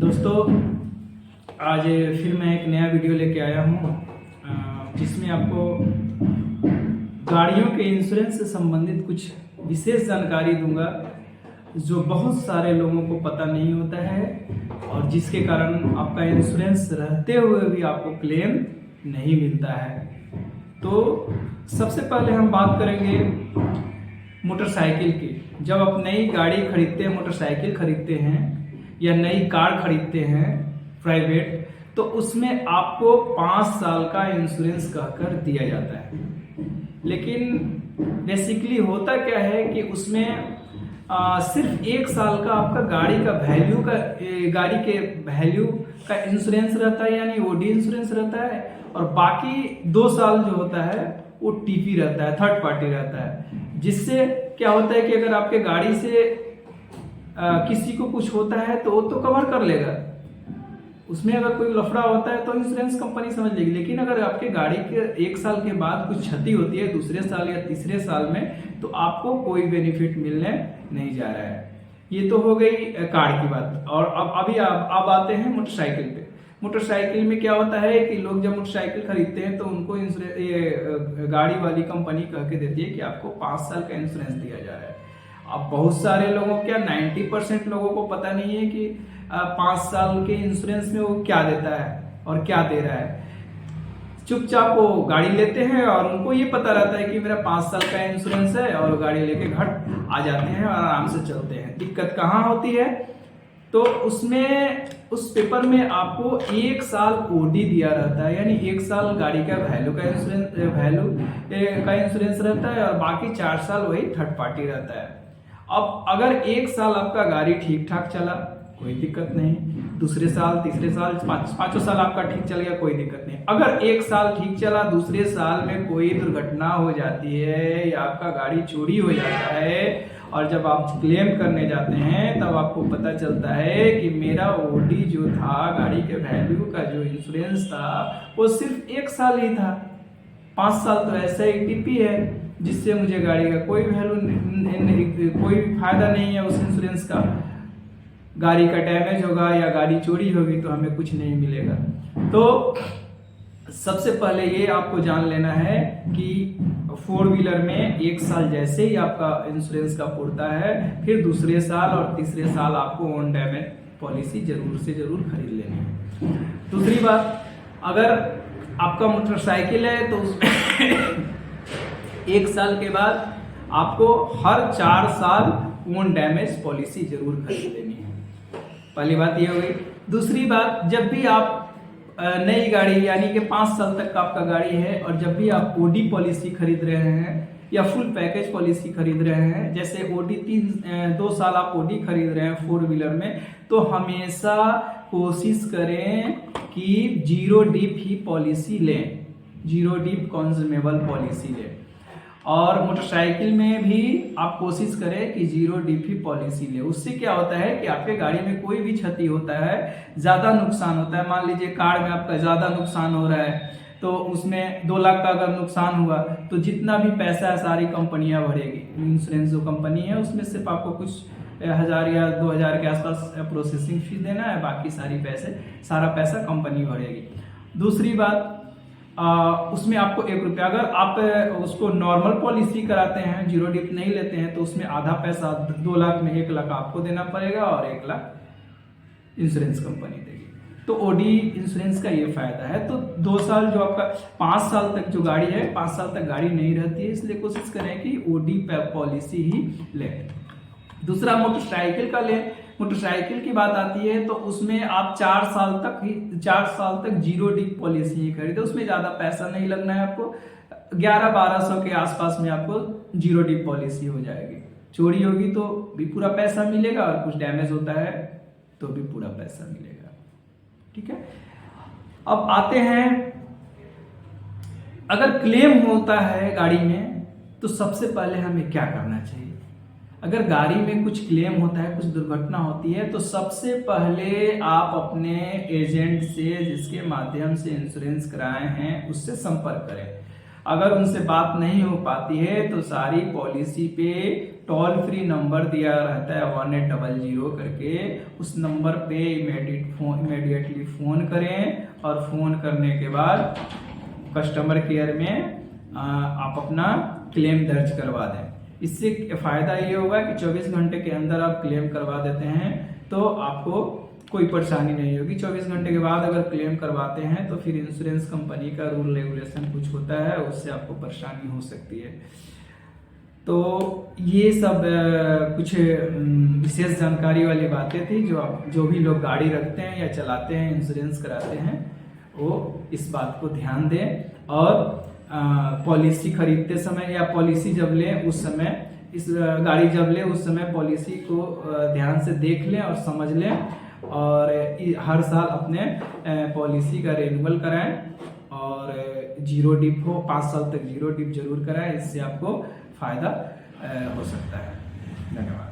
दोस्तों, आज फिर मैं एक नया वीडियो लेके आया हूँ जिसमें आपको गाड़ियों के इंश्योरेंस से संबंधित कुछ विशेष जानकारी दूंगा जो बहुत सारे लोगों को पता नहीं होता है और जिसके कारण आपका इंश्योरेंस रहते हुए भी आपको क्लेम नहीं मिलता है। तो सबसे पहले हम बात करेंगे मोटरसाइकिल की। जब आप नई गाड़ी खरीदते हैं, मोटरसाइकिल खरीदते हैं या नई कार खरीदते हैं प्राइवेट, तो उसमें आपको 5 साल का इंश्योरेंस कहकर दिया जाता है। लेकिन बेसिकली होता क्या है कि उसमें सिर्फ 1 साल का आपका गाड़ी के वैल्यू का इंश्योरेंस रहता है, यानी ओडी इंश्योरेंस रहता है, और बाकी 2 साल जो होता है वो टीपी रहता है, थर्ड पार्टी रहता है। जिससे क्या होता है कि अगर आपके गाड़ी से किसी को कुछ होता है तो वो तो कवर कर लेगा, उसमें अगर कोई लफड़ा होता है तो इंश्योरेंस कंपनी समझ लेगी। लेकिन अगर आपके गाड़ी के 1 साल के बाद कुछ क्षति होती है दूसरे साल या तीसरे साल में, तो आपको कोई बेनिफिट मिलने नहीं जा रहा है। ये तो हो गई कार की बात। और अब आते हैं मोटरसाइकिल पे। मोटरसाइकिल में क्या होता है कि लोग जब मोटरसाइकिल खरीदते हैं तो उनको ये गाड़ी वाली कंपनी कह के देती है कि आपको 5 साल का इंश्योरेंस दिया जा रहा है। अब बहुत सारे लोगों, क्या 90% लोगों को पता नहीं है कि 5 साल के इंश्योरेंस में वो क्या देता है और क्या दे रहा है। चुपचाप वो गाड़ी लेते हैं और उनको ये पता रहता है कि मेरा 5 साल का इंश्योरेंस है, और गाड़ी लेके घर आ जाते हैं और आराम से चलते हैं। दिक्कत कहाँ होती है? तो उसमें उस पेपर में आपको 1 साल ओडी दिया रहता है, यानी 1 साल गाड़ी का वैल्यू का इंश्योरेंस रहता है, और बाकी 4 साल वही थर्ड पार्टी रहता है। अब अगर 1 साल आपका गाड़ी ठीक ठाक चला, कोई दिक्कत नहीं। दूसरे साल, तीसरे साल, पांचों साल आपका ठीक चल गया, कोई दिक्कत नहीं। अगर 1 साल ठीक चला, दूसरे साल में कोई दुर्घटना हो जाती है या आपका गाड़ी चोरी हो जाता है, और जब आप क्लेम करने जाते हैं तब आपको पता चलता है कि मेरा ओडी जो था, गाड़ी के वैल्यू का जो इंश्योरेंस था, वो सिर्फ 1 साल ही था। 5 साल तो ऐसे ही टीपी है, जिससे मुझे गाड़ी का कोई वैल्यू, कोई फायदा नहीं है उस इंश्योरेंस का। गाड़ी का डैमेज होगा या गाड़ी चोरी होगी तो हमें कुछ नहीं मिलेगा। तो सबसे पहले ये आपको जान लेना है कि 4 व्हीलर में 1 साल जैसे ही आपका इंश्योरेंस का पुरता है, फिर दूसरे साल और तीसरे साल आपको ऑन डैमेज पॉलिसी जरूर से जरूर खरीद लेनी है। दूसरी बात, अगर आपका मोटरसाइकिल है तो उसमें 1 साल के बाद आपको हर 4 साल ऑन डैमेज पॉलिसी जरूर खरीद लेनी है। पहली बात ये हो गई। दूसरी बात, जब भी आप नई गाड़ी, यानी कि 5 साल तक का आपका गाड़ी है, और जब भी आप ओडी पॉलिसी खरीद रहे हैं या फुल पैकेज पॉलिसी खरीद रहे हैं, जैसे ओडी 2 साल आप ओडी खरीद रहे हैं 4 व्हीलर में, तो हमेशा कोशिश करें कि 0 डीप ही पॉलिसी लें, 0 डीप कंज्यूमेबल पॉलिसी लें। और मोटरसाइकिल में भी आप कोशिश करें कि 0 डीपी पॉलिसी ले। उससे क्या होता है कि आपके गाड़ी में कोई भी क्षति होता है, ज़्यादा नुकसान होता है, मान लीजिए कार में आपका ज़्यादा नुकसान हो रहा है, तो उसमें 2 लाख का अगर नुकसान हुआ तो जितना भी पैसा है सारी कंपनियां भरेगी। इंश्योरेंस जो कंपनी है उसमें सिर्फ आपको कुछ 1000 या 2000 के आसपास प्रोसेसिंग फीस देना है, बाकी सारा पैसा कंपनी भरेगी। दूसरी बात, उसमें आपको 1 रुपया, अगर आप उसको नॉर्मल पॉलिसी कराते हैं, 0 डिप नहीं लेते हैं, तो उसमें आधा पैसा 2 लाख में 1 लाख आपको देना पड़ेगा और 1 लाख इंश्योरेंस कंपनी देगी। तो ओडी इंश्योरेंस का ये फायदा है। तो 2 साल जो आपका 5 साल तक जो गाड़ी है, 5 साल तक गाड़ी नहीं रहती है, इसलिए कोशिश करें कि ओडी पॉलिसी ही लें। दूसरा, मोटरसाइकिल का लें। मोटरसाइकिल की बात आती है तो उसमें आप 4 साल तक 0 डीप पॉलिसी ही खरीदे। उसमें ज्यादा पैसा नहीं लगना है आपको, 1100-1200 के आसपास में आपको 0 डीप पॉलिसी हो जाएगी। चोरी होगी तो भी पूरा पैसा मिलेगा, और कुछ डैमेज होता है तो भी पूरा पैसा मिलेगा। ठीक है। अब आते हैं, अगर क्लेम होता है गाड़ी में तो सबसे पहले हमें क्या करना चाहिए? अगर गाड़ी में कुछ क्लेम होता है, कुछ दुर्घटना होती है, तो सबसे पहले आप अपने एजेंट से, जिसके माध्यम से इंश्योरेंस कराए हैं, उससे संपर्क करें। अगर उनसे बात नहीं हो पाती है तो सारी पॉलिसी पे टोल फ्री नंबर दिया रहता है 1800 करके, उस नंबर पे इमीडिएटली फ़ोन करें और फ़ोन करने के बाद कस्टमर केयर में आप अपना क्लेम दर्ज करवा दें। इससे फ़ायदा ये होगा कि 24 घंटे के अंदर आप क्लेम करवा देते हैं तो आपको कोई परेशानी नहीं होगी। 24 घंटे के बाद अगर क्लेम करवाते हैं तो फिर इंश्योरेंस कंपनी का रूल रेगुलेशन कुछ होता है, उससे आपको परेशानी हो सकती है। तो ये सब कुछ विशेष जानकारी वाली बातें थी जो भी लोग गाड़ी रखते हैं या चलाते हैं, इंश्योरेंस कराते हैं, वो इस बात को ध्यान दें। और पॉलिसी खरीदते समय या पॉलिसी जब लें उस समय, इस गाड़ी जब लें उस समय पॉलिसी को ध्यान से देख लें और समझ लें, और हर साल अपने पॉलिसी का रिन्यूअल कराएं और 0 डिप हो, 5 साल तक 0 डिप जरूर कराएं। इससे आपको फायदा हो सकता है। धन्यवाद।